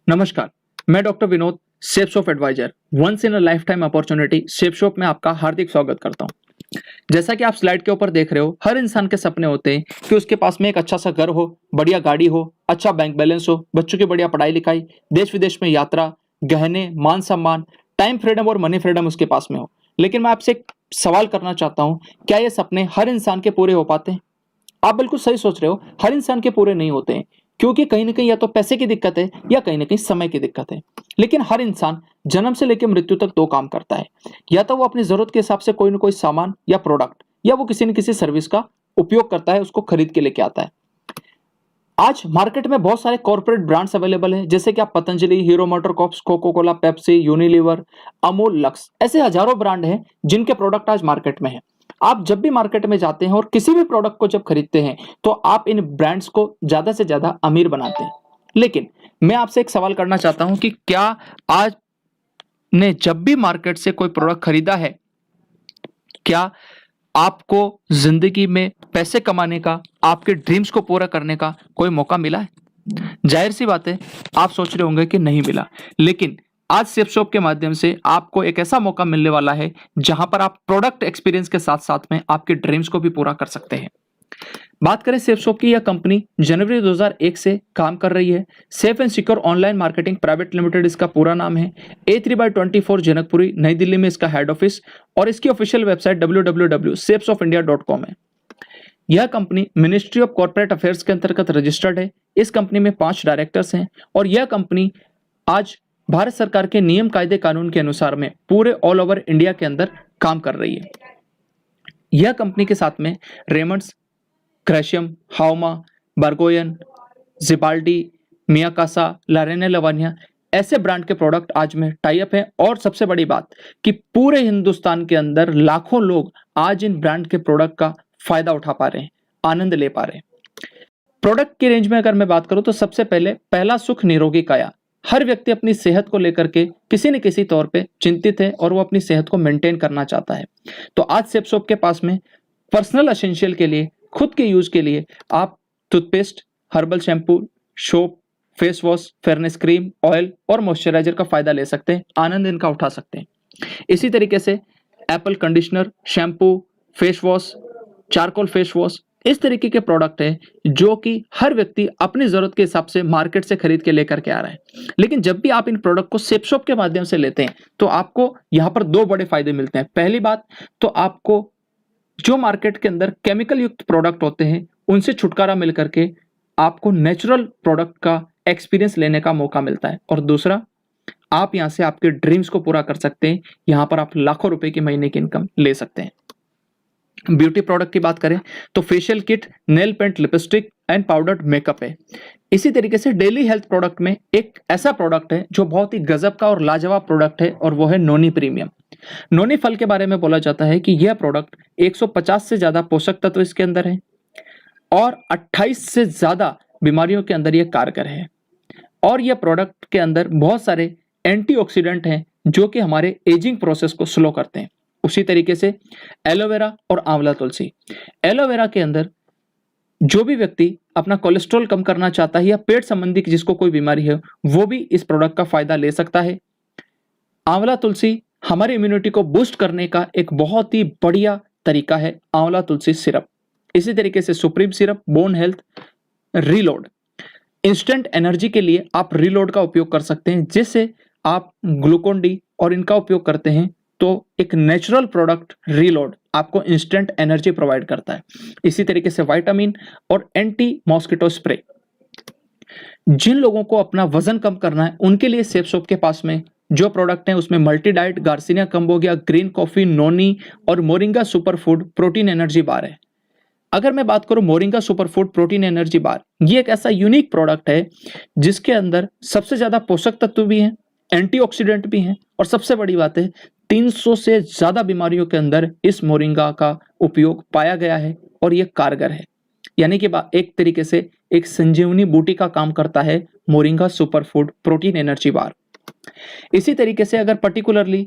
नमस्कार, मैं doctor Vinod, safe shop adviser, once in a life time opportunity safe shop में आपका हार्दिक स्वागत करता हूं। जैसा कि आप स्लाइड के ऊपर देख रहे हो, हर इंसान के सपने होते हैं कि उसके पास में एक अच्छा सा घर हो, बढ़िया गाड़ी हो, अच्छा बैंक बैलेंस हो, बच्चों की बढ़िया पढ़ाई लिखाई, देश विदेश में यात्रा, गहने, मान सम्मान, टाइम फ्रीडम और मनी फ्रीडम उसके पास में हो। लेकिन मैं आपसे एक सवाल करना चाहता हूँ, क्या ये सपने हर इंसान के पूरे हो पाते हैं? आप बिल्कुल सही सोच रहे हो, हर इंसान के पूरे नहीं होते हैं, क्योंकि कहीं ना कहीं या तो पैसे की दिक्कत है या कहीं ना कहीं समय की दिक्कत है। लेकिन हर इंसान जन्म से लेकर मृत्यु तक दो काम करता है। या तो वो अपनी जरूरत के हिसाब से कोई ना कोई सामान या प्रोडक्ट या वो किसी न किसी सर्विस का उपयोग करता है, उसको खरीद के लेके आता है। आज मार्केट में बहुत सारे कॉर्पोरेट ब्रांड्स अवेलेबल हैं, जैसे कि आप Patanjali, Hero MotoCorp's, Coca Cola, Pepsi, Unilever, Amul, Lux, ऐसे हजारों ब्रांड हैं जिनके प्रोडक्ट आज मार्केट में हैं। आप जब भी मार्केट में जाते हैं और किसी भी प्रोडक्ट को जब खरीदते हैं तो आप इन ब्रांड्स को ज्यादा से ज्यादा अमीर बनाते हैं। लेकिन मैं आपसे एक सवाल करना चाहता हूं कि क्या आज ने जब भी मार्केट से कोई प्रोडक्ट खरीदा है, क्या आपको जिंदगी में पैसे कमाने का, आपके ड्रीम्स को पूरा करने का कोई मौका मिला है? जाहिर सी बात है, आप सोच रहे होंगे कि नहीं मिला। लेकिन आज सेफ शॉप के माध्यम से आपको एक ऐसा मौका मिलने वाला है जहां पर आप प्रोडक्ट एक्सपीरियंस के साथ साथ में आपके ड्रीम्स को भी पूरा कर सकते हैं। बात करें सेफ शॉप की, यह कंपनी जनवरी 2001 से काम कर रही है। Safe and secure online marketing private limited इसका पूरा नाम है। A3/24 जनकपुरी नई दिल्ली में इसका हेड ऑफिस और इसकी ऑफिशियल वेबसाइट www.safesoffindia.com है। यह company ministry of corporate affairs के अंतर्गत रजिस्टर्ड है। इस कंपनी में 5 डायरेक्टर्स हैं और यह कंपनी आज भारत सरकार के नियम कायदे कानून के अनुसार में पूरे ऑल ओवर इंडिया के अंदर काम कर रही है। यह कंपनी के साथ में रेमंड्स, क्रैशियम, हाउमा, बार्गोयन, जिबाल्डी, मियाकासा, लारेने लवानिया, ऐसे ब्रांड के प्रोडक्ट आज में टाई अप है। और सबसे बड़ी बात कि पूरे हिंदुस्तान के अंदर लाखों लोग आज इन ब्रांड के प्रोडक्ट का फायदा उठा पा रहे हैं, आनंद ले पा रहे हैं। प्रोडक्ट की रेंज में अगर मैं बात करूं तो सबसे पहले पहला सुख निरोगी काया। हर व्यक्ति अपनी सेहत को लेकर के किसी न किसी तौर पे चिंतित है और वो अपनी सेहत को मेंटेन करना चाहता है। तो आज सेफ शॉप के पास में पर्सनल एसेंशियल के लिए, खुद के यूज के लिए आप toothpaste, herbal shampoo, soap, face wash, fairness cream, oil और मॉइस्चराइजर का फायदा ले सकते हैं, आनंद इनका उठा सकते हैं। इसी तरीके से Apple conditioner, shampoo, face wash, charcoal face wash, इस तरीके के प्रोडक्ट है जो कि हर व्यक्ति अपनी जरूरत के हिसाब से मार्केट से खरीद के लेकर के आ रहा है। लेकिन जब भी आप इन प्रोडक्ट को सेफ शॉप के माध्यम से लेते हैं तो आपको यहाँ पर 2 बड़े फायदे मिलते हैं। पहली बात तो आपको जो मार्केट के अंदर केमिकल युक्त प्रोडक्ट होते हैं उनसे छुटकारा मिल करके आपको नेचुरल प्रोडक्ट का एक्सपीरियंस लेने का मौका मिलता है। और दूसरा, आप यहां से आपके ड्रीम्स को पूरा कर सकते हैं। यहां पर आप लाखों रुपए की महीने की इनकम ले सकते हैं। ब्यूटी प्रोडक्ट की बात करें तो facial kit, nail paint, lipstick and powdered makeup है। इसी तरीके से डेली हेल्थ प्रोडक्ट में एक ऐसा प्रोडक्ट है जो बहुत ही गजब का और लाजवाब प्रोडक्ट है और वो है नोनी प्रीमियम। नोनी फल के बारे में बोला जाता है कि यह प्रोडक्ट 150 से ज्यादा पोषक तत्व इसके अंदर है और 28 से ज्यादा बीमारियों के अंदर यह कारगर है। और यह प्रोडक्ट के अंदर बहुत सारे एंटीऑक्सीडेंट हैं जो कि हमारे एजिंग प्रोसेस को स्लो करते हैं। उसी तरीके से एलोवेरा और आंवला तुलसी। एलोवेरा के अंदर जो भी व्यक्ति अपना कोलेस्ट्रॉल कम करना चाहता है या पेट संबंधी जिसको कोई बीमारी है वो भी इस प्रोडक्ट का फायदा ले सकता है। आंवला तुलसी हमारी इम्यूनिटी को बूस्ट करने का एक बहुत ही बढ़िया तरीका है, आंवला तुलसी सिरप। इसी तरीके से supreme syrup, bone health, reload, instant energy के लिए आप रीलोड का उपयोग कर सकते हैं, जिससे आप ग्लूकोन डी और इनका उपयोग करते हैं तो एक नेचुरल प्रोडक्ट रीलोड आपको इंस्टेंट एनर्जी प्रोवाइड करता है। इसी तरीके से विटामिन और एंटी मॉस्किटो स्प्रे। जिन लोगों को अपना वजन कम करना है उनके लिए सेफ शॉप के पास में जो प्रोडक्ट है उसमें multi diet, garcinia cambogia, green coffee, noni और moringa super food protein energy bar है। अगर मैं बात करूं moringa super food protein energy bar, ये एक ऐसा यूनिक प्रोडक्ट है जिसके अंदर सबसे ज्यादा पोषक तत्व भी हैं, एंटीऑक्सीडेंट भी हैं और सबसे बड़ी बात है 300 से ज्यादा बीमारियों के अंदर इस मोरिंगा का उपयोग पाया गया है और ये कारगर है। यानी कि एक तरीके से एक संजीवनी बूटी का काम करता है moringa super food protein energy बार। इसी तरीके से अगर पर्टिकुलरली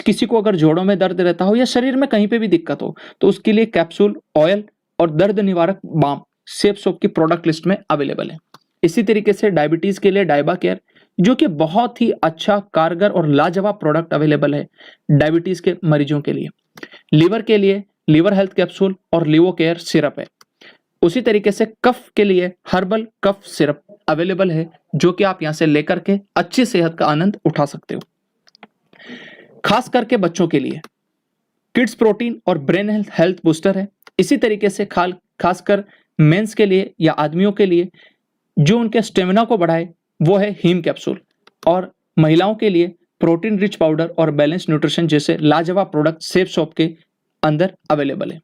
किसी को अगर जोड़ों में दर्द रहता हो या शरीर में कहीं पे भी दिक्कत हो तो उसके लिए कैप्सूल, ऑयल और दर्द निवारक बाम सेफ शॉप की प्रोडक्ट लिस्ट में अवेलेबल है। इसी तरीके से डायबिटीज के लिए डायबा केयर, जो कि बहुत ही अच्छा, कारगर और लाजवाब प्रोडक्ट अवेलेबल है डायबिटीज के मरीजों के लिए। लीवर के लिए लीवर हेल्थ कैप्सूल और लिवो केयर सिरप है। उसी तरीके से कफ के लिए हर्बल कफ सिरप अवेलेबल है, जो कि आप यहां से लेकर के अच्छी सेहत का आनंद उठा सकते हो। खास करके बच्चों के लिए किड्स प्रोटीन और ब्रेन हेल्थ बूस्टर है। इसी तरीके से खासकर मेंस के लिए या आदमियों के लिए जो उनके स्टेमिना को बढ़ाए वो है हीम कैप्सूल, और महिलाओं के लिए प्रोटीन रिच पाउडर और बैलेंस न्यूट्रिशन जैसे लाजवाब प्रोडक्ट सेफ शॉप के अंदर अवेलेबल है।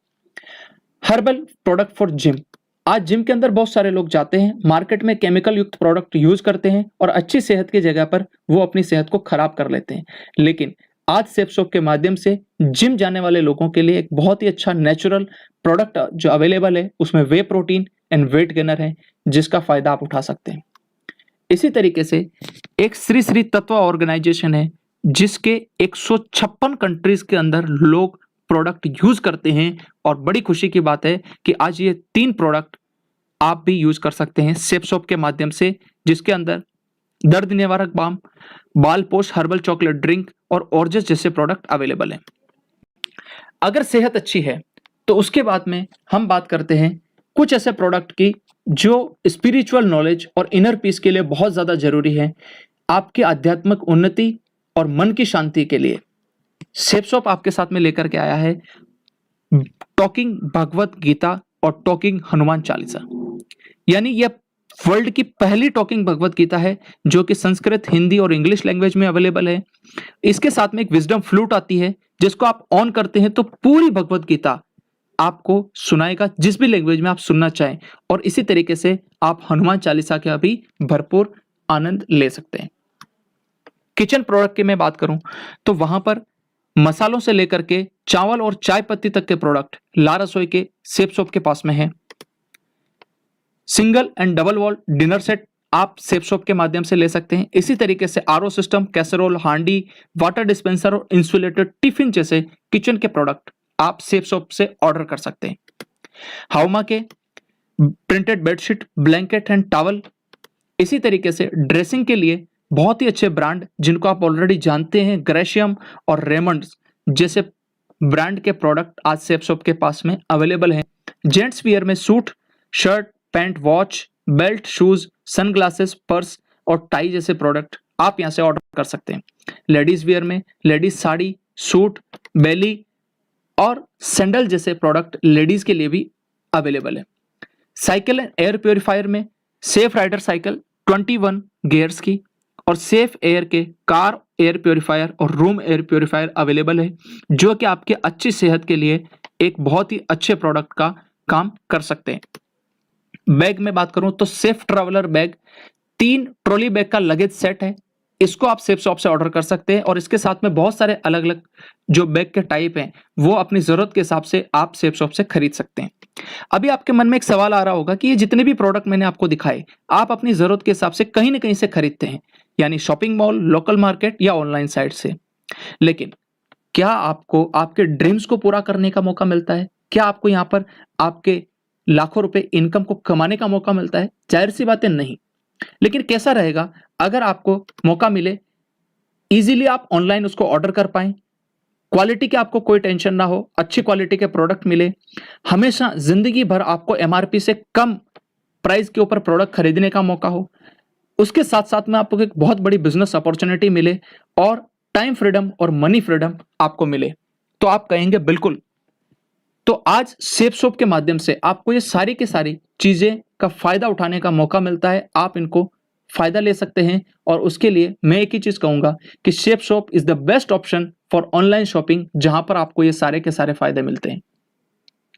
Herbal product for gym. आज जिम के अंदर बहुत सारे लोग जाते हैं, मार्केट में केमिकल युक्त प्रोडक्ट यूज करते हैं और अच्छी सेहत की जगह पर वो अपनी सेहत को खराब कर लेते हैं। लेकिन आज सेफ शॉप के माध्यम से जिम जाने वाले लोगों के लिए एक बहुत ही अच्छा नेचुरल प्रोडक्ट जो अवेलेबल है, उसमें वे प्रोटीन एंड वेट गेनर है, जिसका फायदा आप उठा सकते हैं। इसी तरीके से एक श्री श्री तत्व ऑर्गेनाइजेशन है, जिसके 156 कंट्रीज के अंदर लोग प्रोडक्ट यूज करते हैं, और बड़ी खुशी की बात है कि आज ये 3 प्रोडक्ट आप भी यूज कर सकते हैं सेफ शॉप के माध्यम से, जिसके अंदर दर्द निवारक बाम, बालपोश हर्बल चॉकलेट ड्रिंक और ऑर्जस जैसे प्रोडक्ट अवेलेबल हैं। अगर सेहत अच्छी है तो उसके बाद में हम बात करते हैं कुछ ऐसे प्रोडक्ट की जो स्पिरिचुअल नॉलेज और इनर पीस के लिए बहुत ज्यादा जरूरी है, आपकी आध्यात्मिक उन्नति और मन की शांति के लिए। सेफ शॉप आपके साथ में लेकर के आया है टॉकिंग भगवत गीता और टॉकिंग हनुमान चालीसा, यानी यह वर्ल्ड की पहली टॉकिंग भगवत गीता है जो कि संस्कृत, हिंदी और इंग्लिश लैंग्वेज में अवेलेबल है। इसके साथ में एक विजडम फ्लूट आती है, जिसको आप ऑन करते हैं तो पूरी भगवत गीता आपको सुनाएगा जिस भी लैंग्वेज में आप सुनना चाहें, और इसी तरीके से आप हनुमान चालीसा का भी भरपूर आनंद ले सकते हैं। किचन प्रोडक्ट की मैं बात करूं तो वहां पर मसालों से लेकर के चावल और चाय पत्ती तक के प्रोडक्ट ला रसोई के सेफ शॉप के पास में है। Single and double wall dinner set आप सेफ शॉप के माध्यम से ले सकते हैं। इसी तरीके से आरओ सिस्टम, कैसरोल, हांडी, वाटर डिस्पेंसर और इंसुलेटेड टिफिन जैसे किचन के प्रोडक्ट आप सेफ शॉप से ऑर्डर कर सकते हैं। हाउमा के printed bedsheet, blanket and towel. इसी तरीके से ड्रेसिंग के लिए बहुत ही अच्छे ब्रांड जिनको आप ऑलरेडी जानते हैं, ग्रेशियम और रेमंड्स जैसे ब्रांड के प्रोडक्ट आज सेफ शॉप के पास में अवेलेबल हैं। जेंट्स वियर में suit, shirt, pant, watch, belt, shoes, sunglasses, purse और टाई जैसे प्रोडक्ट आप यहां से ऑर्डर कर सकते हैं। लेडीज वियर में लेडीज साड़ी, सूट, बेली और सैंडल जैसे प्रोडक्ट लेडीज के लिए भी अवेलेबल है। साइकिल एंड एयर प्योरीफायर में सेफ राइडर साइकिल 21 गियर्स की और सेफ एयर के कार एयर प्योरीफायर और रूम एयर प्योरीफायर अवेलेबल है, जो कि आपके अच्छी सेहत के लिए एक बहुत ही अच्छे प्रोडक्ट का काम कर सकते हैं। बैग में बात करूं तो safe traveller bag 3 trolley bag का लगेज सेट है, इसको आप सेफ शॉप से ऑर्डर कर सकते हैं, और इसके साथ में बहुत सारे अलग अलग जो बैग के टाइप हैं वो अपनी जरूरत के हिसाब से आप सेफ शॉप से खरीद सकते हैं। अभी आपके मन में एक सवाल आ रहा होगा कि ये जितने भी प्रोडक्ट मैंने आपको दिखाए आप अपनी जरूरत के हिसाब से कहीं ना कहीं से खरीदते हैं, यानी शॉपिंग मॉल, लोकल मार्केट या ऑनलाइन साइट से। लेकिन क्या आपको आपके ड्रीम्स को पूरा करने का मौका मिलता है? क्या आपको यहाँ पर आपके लाखों रुपए इनकम को कमाने का मौका मिलता है? जाहिर सी बात है नहीं। लेकिन कैसा रहेगा अगर आपको मौका मिले, इजीली आप ऑनलाइन उसको ऑर्डर कर पाए, क्वालिटी के आपको कोई टेंशन ना हो, अच्छी क्वालिटी के प्रोडक्ट मिले, हमेशा जिंदगी भर आपको एमआरपी से कम प्राइस के ऊपर प्रोडक्ट खरीदने का मौका हो, उसके साथ साथ में आपको एक बहुत बड़ी बिजनेस अपॉर्चुनिटी मिले और टाइम फ्रीडम और मनी फ्रीडम आपको मिले, तो आप कहेंगे बिल्कुल। तो आज सेफ शॉप के माध्यम से आपको ये सारी की सारी चीजें का फायदा उठाने का मौका मिलता है, आप इनको फायदा ले सकते हैं। और उसके लिए मैं एक ही चीज कहूंगा कि safe shop is the best option for online shopping, जहां पर आपको ये सारे के सारे फायदे मिलते हैं।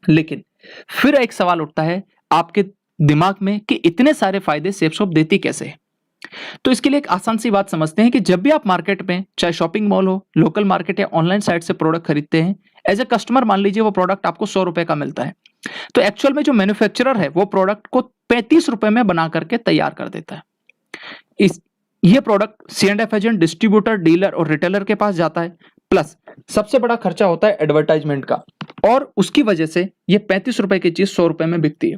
लेकिन फिर एक सवाल उठता है आपके दिमाग में कि इतने सारे फायदे सेफ शॉप देती कैसे है? तो इसके लिए एक आसान सी बात समझते हैं कि जब भी आप मार्केट में, चाहे शॉपिंग मॉल हो, लोकल मार्केट या ऑनलाइन साइट से प्रोडक्ट खरीदते हैं, एज ए कस्टमर मान लीजिए वो प्रोडक्ट आपको 100 रुपए का मिलता है, तो एक्चुअल में जो मैन्युफैक्चरर है वो प्रोडक्ट को 35 रुपए में बना करके तैयार कर देता है। ये product C&F agent, distributor, dealer और रिटेलर के पास जाता है, प्लस सबसे बड़ा खर्चा होता है एडवर्टाइजमेंट का, और उसकी वजह से ये 35 रुपए की चीज 100 रुपए में बिकती है।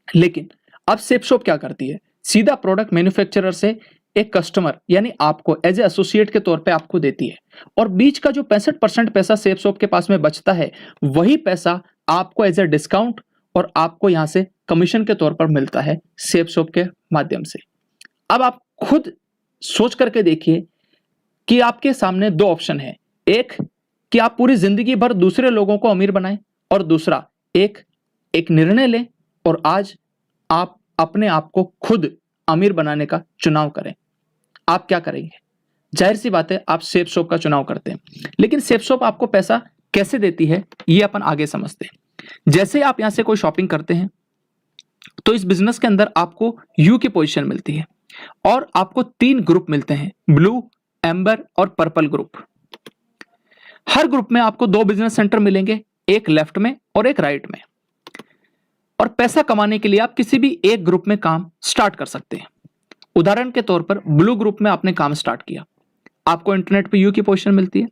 लेकिन अब सेफ शॉप क्या करती है? सीधा प्रोडक्ट मैन्युफैक्चरर से एक कस्टमर यानी आपको एज ए एसोसिएट के तौर पे आपको देती है, और बीच का जो 65% पैसा सेफ शॉप के पास में बचता है वही पैसा आपको एज ए डिस्काउंट और आपको यहां से कमीशन के तौर पर मिलता है सेफ शॉप के माध्यम से। अब आप खुद सोच करके देखिए कि आपके सामने दो ऑप्शन है, एक कि आप पूरी जिंदगी भर दूसरे लोगों को अमीर बनाएं, और दूसरा एक निर्णय लें और आज आप अपने आप को खुद अमीर बनाने का चुनाव करें। आप क्या करेंगे? जाहिर सी बात है आप सेफ शॉप का चुनाव करते हैं, लेकिन सेफ शॉप आपको पैसा कैसे देती है ये अपन आगे समझते हैं। जैसे आप यहां से कोई शॉपिंग करते हैं तो इस बिजनेस के अंदर आपको यू की पोजीशन मिलती है और आपको 3 ग्रुप मिलते हैं, ब्लू, एम्बर और पर्पल ग्रुप। हर ग्रुप में आपको 2 बिजनेस सेंटर मिलेंगे, एक लेफ्ट में और एक राइट में। और पैसा कमाने के लिए आप किसी भी एक ग्रुप में काम स्टार्ट कर सकते हैं। उदाहरण के तौर पर ब्लू ग्रुप में आपने काम स्टार्ट किया, आपको इंटरनेट पे यू की पोजीशन मिलती है।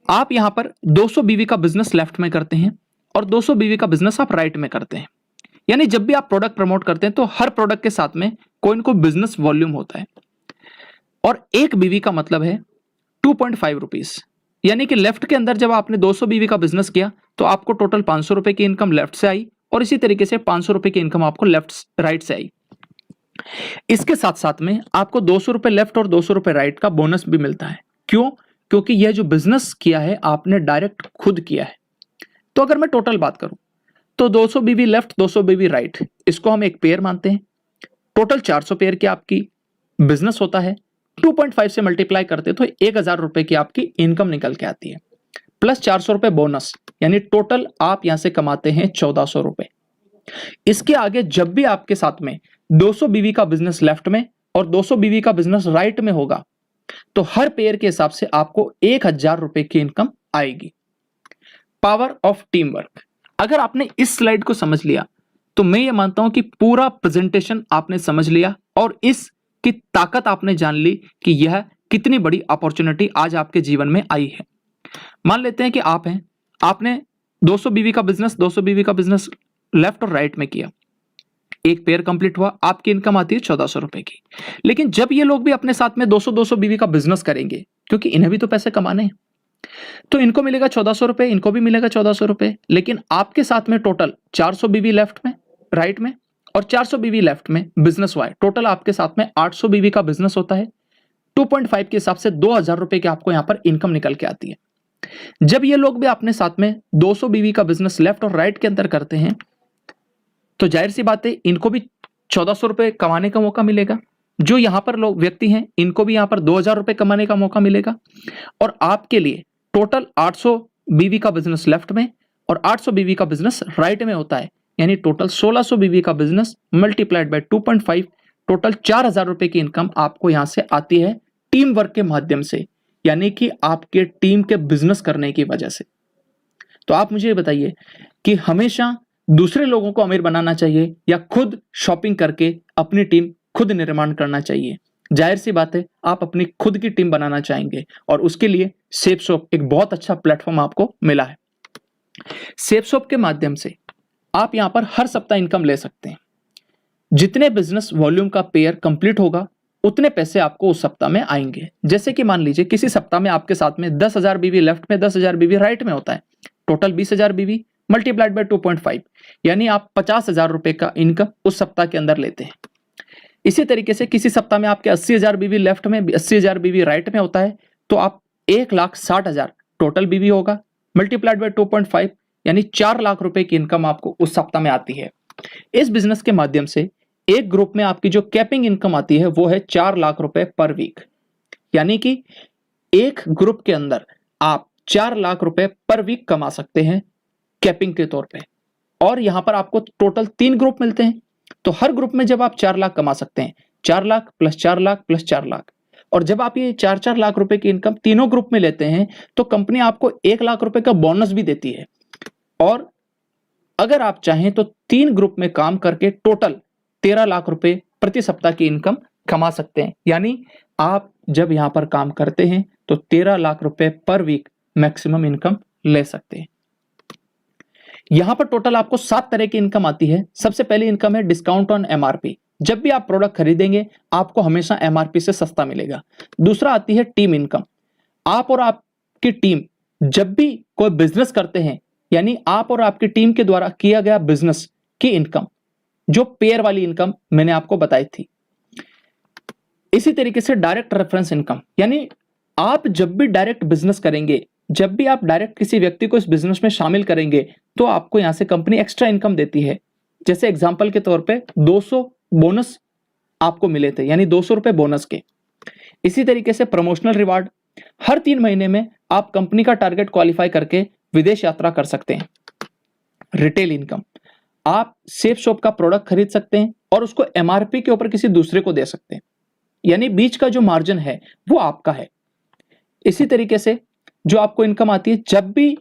आप यहां पर 200 बीवी का बिजनेस लेफ्ट में करते हैं और 200 बीवी का बिजनेस आप राइट में करते हैं। यानी जब भी आप प्रोडक्ट प्रमोट करते हैं तो हर प्रोडक्ट के साथ में कोई ना कोई बिजनेस वॉल्यूम होता है, और एक बीवी का मतलब है 2.5 रुपीज। यानी कि लेफ्ट के अंदर जब आपने 200 बीवी का बिजनेस किया तो आपको टोटल 500 रुपए की इनकम लेफ्ट से आई, और इसी तरीके से 500 रुपए की इनकम आपको राइट से आई। इसके साथ साथ में आपको 200 रुपए लेफ्ट और 200 रुपए राइट का बोनस भी मिलता है। क्यों? क्योंकि यह जो बिजनेस किया है आपने डायरेक्ट खुद किया है। तो अगर मैं टोटल बात करूं तो 200 बीवी लेफ्ट 200 बीवी राइट, इसको हम एक पेयर मानते हैं। टोटल 400 पेयर की आपकी बिजनेस होता है, 2.5 से मल्टीप्लाई करते तो 1000 रुपए की आपकी इनकम निकल के आती है, प्लस 400 रुपए बोनस, यानी टोटल आप यहां से कमाते हैं 1400 रुपए। इसके आगे जब भी आपके साथ में 200 बीवी का बिजनेस लेफ्ट में और 200 बीवी का बिजनेस राइट में होगा तो हर पेयर के हिसाब से आपको 1000 रुपए की इनकम आएगी। Power of team work. अगर आपने इस स्लाइड को समझ लिया तो मैं ये मानता हूं कि पूरा प्रेजेंटेशन आपने समझ लिया और इसकी ताकत आपने जान ली कि यह कितनी बड़ी अपॉर्चुनिटी आज आपके जीवन में आई है। मान लेते हैं कि आप हैं, आपने 200 बीवी का बिजनेस लेफ्ट और राइट में किया, एक पेयर कंप्लीट हुआ, आपकी इनकम आती है 1400 रुपए की। लेकिन जब ये लोग भी अपने साथ में 200 बीवी का बिजनेस करेंगे, क्योंकि इन्हें भी तो पैसे कमाने हैं, तो इनको मिलेगा 1400 रुपए, इनको भी मिलेगा 1400 रुपए। लेकिन आपके साथ में टोटल 400 बीवी लेफ्ट में, राइट में और 400 बीवी लेफ्ट में बिजनेस हुआ है। टोटल आपके साथ में 800 बीवी का बिजनेस होता है। 2.5 के हिसाब से 2000 रुपए की आपको यहां पर इनकम निकल के आती है। जब ये लोग भी अपने साथ में 200 बीवी का बिजनेस लेफ्ट और राइट के अंदर करते हैं तो जाहिर सी बात है इनको भी 1400 रुपए कमाने का मौका मिलेगा। जो यहां पर लोग व्यक्ति हैं इनको भी यहां पर 2000 रुपए कमाने का मौका मिलेगा। और आपके लिए टोटल 800 बीवी का बिजनेस लेफ्ट में और 800 बीवी का बिजनेस राइट में होता है, यानी टोटल 1600 बीवी का बिजनेस मल्टीप्लाइड बाय 2.5, टोटल 4000 रुपए की इनकम आपको यहां से आती है टीम वर्क के माध्यम से, यानी कि आपके टीम के बिजनेस करने की वजह से। तो आप मुझे बताइए कि हमेशा दूसरे लोगों को अमीर बनाना चाहिए या खुद शॉपिंग करके अपनी टीम खुद निर्माण करना चाहिए? जाहिर सी बात है आप अपनी खुद की टीम बनाना चाहेंगे और उसके लिए सेफ शॉप एक बहुत अच्छा प्लेटफॉर्म आपको मिला है। सेफ शॉप के माध्यम से आप यहां पर हर सप्ताह इनकम ले सकते हैं। जितने बिजनेस वॉल्यूम का पेयर कंप्लीट होगा उतने पैसे आपको उस सप्ताह में आएंगे। जैसे कि मान लीजिए किसी सप्ताह में आपके साथ में 10,000 बीवी लेफ्ट में 10,000 बीवी राइट में होता है, टोटल 20,000 बीवी मल्टीप्लाइड बाय 2.5, यानी आप 50,000 रुपए का इनकम उस सप्ताह के अंदर लेते हैं। इसी तरीके से किसी सप्ताह में आपके 80,000 बीवी लेफ्ट में 80,000 बीवी राइट में होता है तो आप 1,60,000 टोटल बीवी होगा मल्टीप्लाइड बाय 2.5, यानी 4 लाख रुपए की इनकम आपको उस सप्ताह में आती है। इस बिजनेस के माध्यम से एक ग्रुप में आपकी जो कैपिंग इनकम आती है वो है 4 लाख रुपए पर वीक, यानी कि एक ग्रुप के अंदर आप 4 लाख रुपए पर वीक कमा सकते हैं कैपिंग के तौर पे। और यहां पर आपको टोटल 3 ग्रुप मिलते हैं, तो हर ग्रुप में जब आप 4 लाख कमा सकते हैं, 4 लाख प्लस 4 लाख प्लस 4 लाख, और जब आप ये 4-4 लाख रुपए की इनकम तीनों ग्रुप में लेते हैं तो कंपनी आपको 1 लाख रुपए का बोनस भी देती है। और अगर आप चाहें तो 3 ग्रुप में काम करके टोटल 13 लाख रुपए प्रति सप्ताह की इनकम कमा सकते हैं। यानी आप जब यहां पर काम करते हैं तो 13 लाख रुपए पर वीक मैक्सिमम इनकम ले सकते हैं। यहां पर टोटल आपको 7 तरह की इनकम आती है। सबसे पहली इनकम है डिस्काउंट ऑन एमआरपी, जब भी आप प्रोडक्ट खरीदेंगे आपको हमेशा एमआरपी से सस्ता मिलेगा। दूसरा आती है टीम इनकम। आप और आपकी टीम जब भी कोई बिजनेस करते हैं, यानी आप और आपकी टीम के द्वारा किया गया बिजनेस की इनकम, जो पेयर वाली इनकम मैंने आपको बताई थी। इसी तरीके से डायरेक्ट रेफरेंस इनकम, यानी आप जब भी डायरेक्ट बिजनेस करेंगे, जब भी आप डायरेक्ट किसी व्यक्ति को इस बिजनेस में शामिल करेंगे, तो आपको यहां से कंपनी एक्स्ट्रा इनकम देती है। जैसे एग्जांपल के तौर पे 200 बोनस आपको मिले थे, यानी 200 रुपए बोनस के। इसी तरीके से प्रमोशनल रिवार्ड, हर 3 महीने में आप कंपनी का टारगेट क्वालिफाई करके विदेश यात्रा कर सकते हैं। रिटेल इनकम, आप सेफ शॉप का प्रोडक्ट खरीद सकते हैं और उसको एमआरपी के ऊपर किसी दूसरे को दे सकते हैं, यानी बीच का जो मार्जिन है वो आपका है। इसी तरीके से जो आपको इनकम आती है, जब भी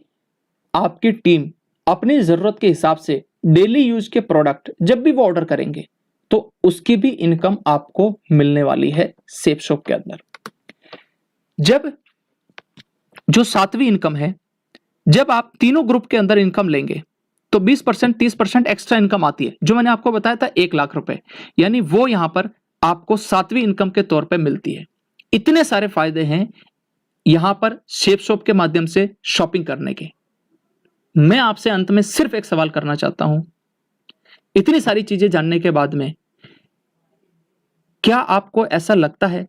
आपकी टीम अपनी जरूरत के हिसाब से डेली यूज के प्रोडक्ट जब भी वो ऑर्डर करेंगे, तो उसकी भी इनकम आपको मिलने वाली है सेफ शॉप के अंदर। जब जो 7वीं इनकम है, जब आप तीनों ग्रुप के अंदर इनकम लेंगे तो 20% 30% एक्स्ट्रा इनकम आती है, जो मैंने आपको बताया था 1 लाख रुपए, यानी वो यहां पर आपको 7वीं इनकम के तौर पे मिलती है। इतने सारे फायदे हैं यहां पर सेफ शॉप के माध्यम से शॉपिंग करने के। मैं आपसे अंत में सिर्फ एक सवाल करना चाहता हूं, इतनी सारी चीजें जानने के बाद में क्या आपको ऐसा लगता है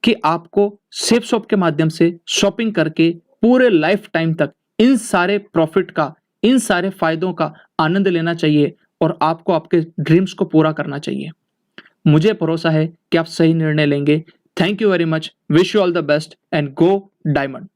कि आपको सेफ शॉप के माध्यम से शॉपिंग करके पूरे लाइफ टाइम तक इन सारे प्रॉफिट का, इन सारे फायदों का आनंद लेना चाहिए और आपको आपके ड्रीम्स को पूरा करना चाहिए? मुझे भरोसा है कि आप सही निर्णय लेंगे। Thank you very much, wish you all the best and go diamond.